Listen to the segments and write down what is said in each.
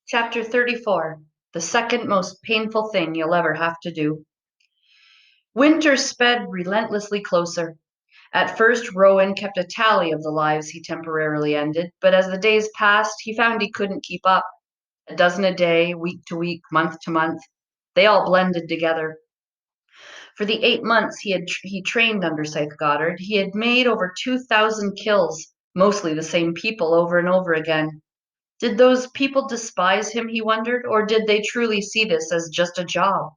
Chapter 34. The second most painful thing you'll ever have to do. Winter sped relentlessly closer. At first, Rowan kept a tally of the lives he temporarily ended, but as the days passed, he found he couldn't keep up. A dozen a day, week to week, month to month. They all blended together. For the 8 months he trained under Scythe Goddard, he had made over 2,000 kills, mostly the same people over and over again. Did those people despise him, he wondered, or did they truly see this as just a job?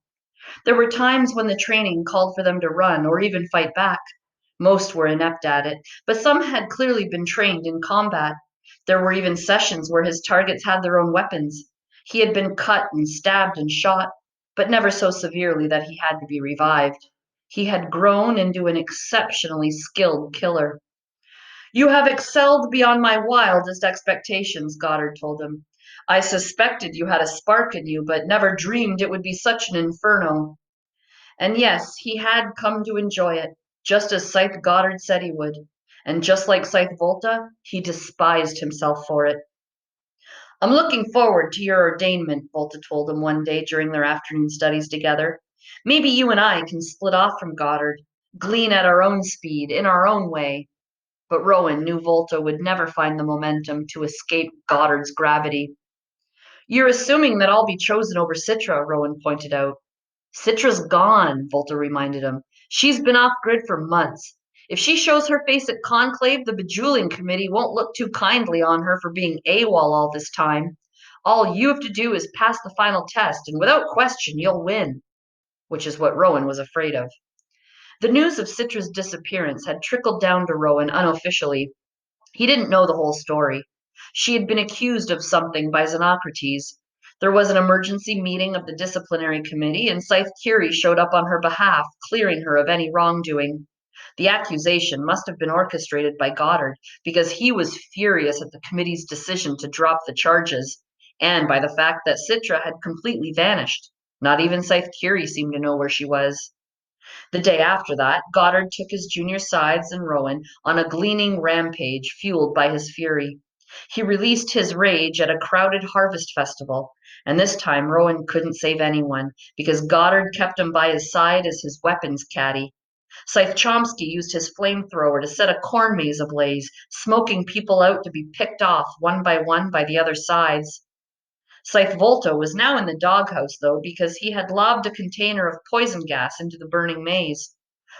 There were times when the training called for them to run or even fight back. Most were inept at it, but some had clearly been trained in combat. There were even sessions where his targets had their own weapons. He had been cut and stabbed and shot, but never so severely that he had to be revived. He had grown into an exceptionally skilled killer. You have excelled beyond my wildest expectations, Goddard told him. I suspected you had a spark in you, but never dreamed it would be such an inferno. And yes, he had come to enjoy it, just as Scythe Goddard said he would. And just like Scythe Volta, he despised himself for it. I'm looking forward to your ordainment, Volta told him one day during their afternoon studies together. Maybe you and I can split off from Goddard, glean at our own speed, in our own way. But Rowan knew Volta would never find the momentum to escape Goddard's gravity. You're assuming that I'll be chosen over Citra, Rowan pointed out. Citra's gone, Volta reminded him. She's been off grid for months. If she shows her face at Conclave, the Bejeweling Committee won't look too kindly on her for being AWOL all this time. All you have to do is pass the final test, and without question, you'll win. Which is what Rowan was afraid of. The news of Citra's disappearance had trickled down to Rowan unofficially. He didn't know the whole story. She had been accused of something by Xenocrates. There was an emergency meeting of the disciplinary committee, and Scythe Curie showed up on her behalf, clearing her of any wrongdoing. The accusation must have been orchestrated by Goddard, because he was furious at the committee's decision to drop the charges, and by the fact that Citra had completely vanished. Not even Scythe Curie seemed to know where she was. The day after that, Goddard took his junior sides and Rowan on a gleaning rampage fueled by his fury. He released his rage at a crowded harvest festival, and this time Rowan couldn't save anyone because Goddard kept him by his side as his weapons caddy. Scythe Chomsky used his flamethrower to set a corn maze ablaze, smoking people out to be picked off one by the other sides. Scythe Volta was now in the doghouse, though, because he had lobbed a container of poison gas into the burning maze.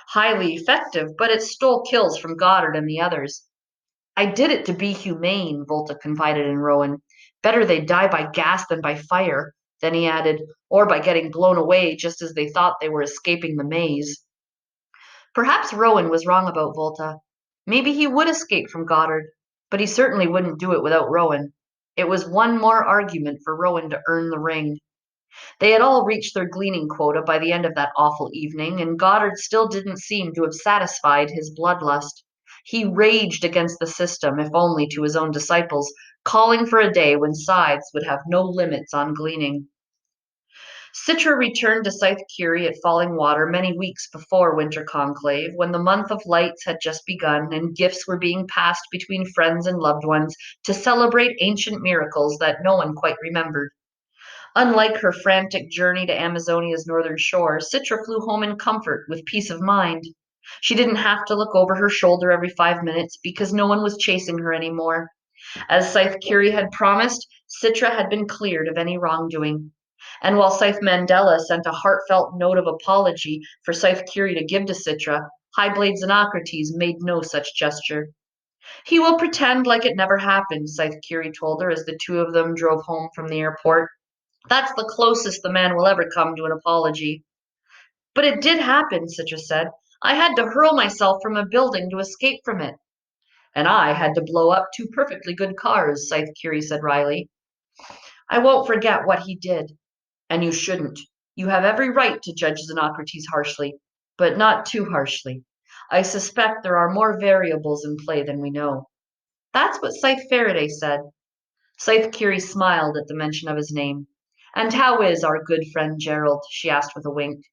Highly effective, but it stole kills from Goddard and the others. I did it to be humane, Volta confided in Rowan. Better they die by gas than by fire. Then he added, or by getting blown away just as they thought they were escaping the maze. Perhaps Rowan was wrong about Volta. Maybe he would escape from Goddard, but he certainly wouldn't do it without Rowan. It was one more argument for Rowan to earn the ring. They had all reached their gleaning quota by the end of that awful evening, and Goddard still didn't seem to have satisfied his bloodlust. He raged against the system, if only to his own disciples, calling for a day when Scythes would have no limits on gleaning. Citra returned to Scythe Curie at Falling Water many weeks before Winter Conclave, when the month of lights had just begun and gifts were being passed between friends and loved ones to celebrate ancient miracles that no one quite remembered. Unlike her frantic journey to Amazonia's northern shore, Citra flew home in comfort with peace of mind. She didn't have to look over her shoulder every 5 minutes because no one was chasing her anymore. As Scythe Curie had promised, Citra had been cleared of any wrongdoing. And while Scythe Mandela sent a heartfelt note of apology for Scythe Curie to give to Citra, Highblade Xenocrates made no such gesture. He will pretend like it never happened, Scythe Curie told her as the two of them drove home from the airport. That's the closest the man will ever come to an apology. But it did happen, Citra said. I had to hurl myself from a building to escape from it. And I had to blow up two perfectly good cars, Scythe Curie said wryly. I won't forget what he did. And you shouldn't. You have every right to judge Xenocrates harshly, but not too harshly. I suspect there are more variables in play than we know. That's what Scythe Faraday said. Scythe Curie smiled at the mention of his name. And how is our good friend Gerald? She asked with a wink.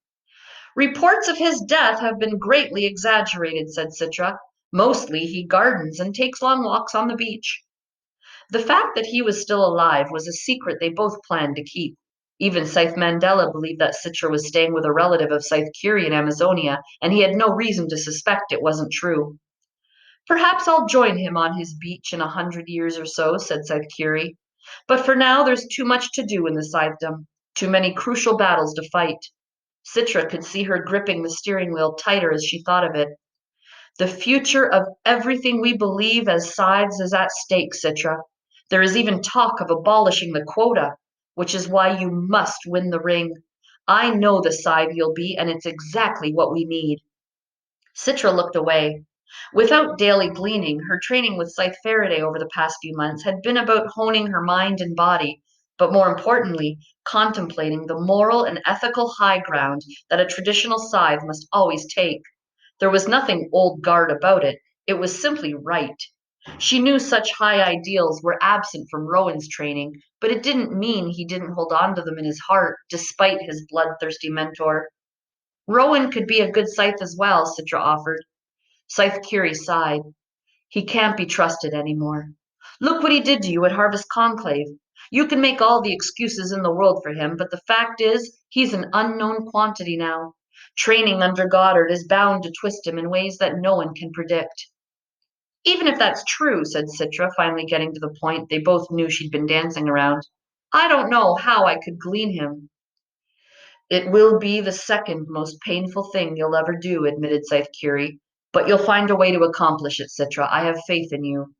Reports of his death have been greatly exaggerated, said Citra. Mostly he gardens and takes long walks on the beach. The fact that he was still alive was a secret they both planned to keep. Even Scythe Mandela believed that Citra was staying with a relative of Scythe Curie in Amazonia, and he had no reason to suspect it wasn't true. Perhaps I'll join him on his beach in 100 years or so, said Scythe Curie. But for now, there's too much to do in the Scythedom, too many crucial battles to fight. Citra could see her gripping the steering wheel tighter as she thought of it. The future of everything we believe as Scythes is at stake, Citra. There is even talk of abolishing the quota, which is why you must win the ring. I know the Scythe you'll be, and it's exactly what we need. Citra looked away. Without daily gleaning, her training with Scythe Faraday over the past few months had been about honing her mind and body, but more importantly, contemplating the moral and ethical high ground that a traditional scythe must always take. There was nothing old guard about it. It was simply right. She knew such high ideals were absent from Rowan's training, but it didn't mean he didn't hold on to them in his heart, despite his bloodthirsty mentor. Rowan could be a good scythe as well, Citra offered. Scythe Curie sighed. He can't be trusted anymore. Look what he did to you at Harvest Conclave. You can make all the excuses in the world for him, but the fact is, he's an unknown quantity now. Training under Goddard is bound to twist him in ways that no one can predict. Even if that's true, said Citra, finally getting to the point they both knew she'd been dancing around, I don't know how I could glean him. It will be the second most painful thing you'll ever do, admitted Scythe Curie. But you'll find a way to accomplish it, Citra. I have faith in you.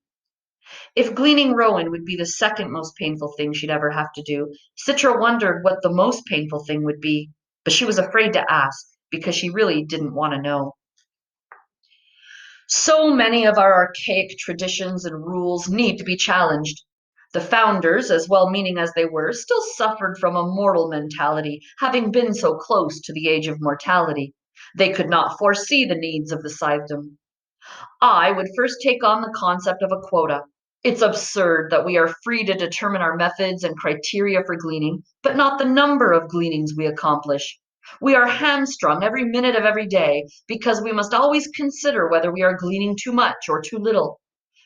If gleaning Rowan would be the second most painful thing she'd ever have to do, Citra wondered what the most painful thing would be, but she was afraid to ask because she really didn't want to know. So many of our archaic traditions and rules need to be challenged. The founders, as well meaning as they were, still suffered from a mortal mentality, having been so close to the age of mortality. They could not foresee the needs of the Scythedom. I would first take on the concept of a quota. It's absurd that we are free to determine our methods and criteria for gleaning, but not the number of gleanings we accomplish. We are hamstrung every minute of every day because we must always consider whether we are gleaning too much or too little.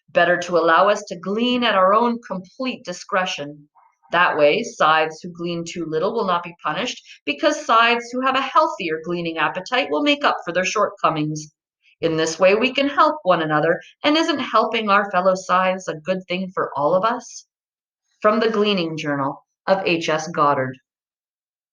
Better to allow us to glean at our own complete discretion. That way, scythes who glean too little will not be punished, because scythes who have a healthier gleaning appetite will make up for their shortcomings. In this way, we can help one another, and isn't helping our fellow scythes a good thing for all of us? From the Gleaning Journal of H.S. Goddard.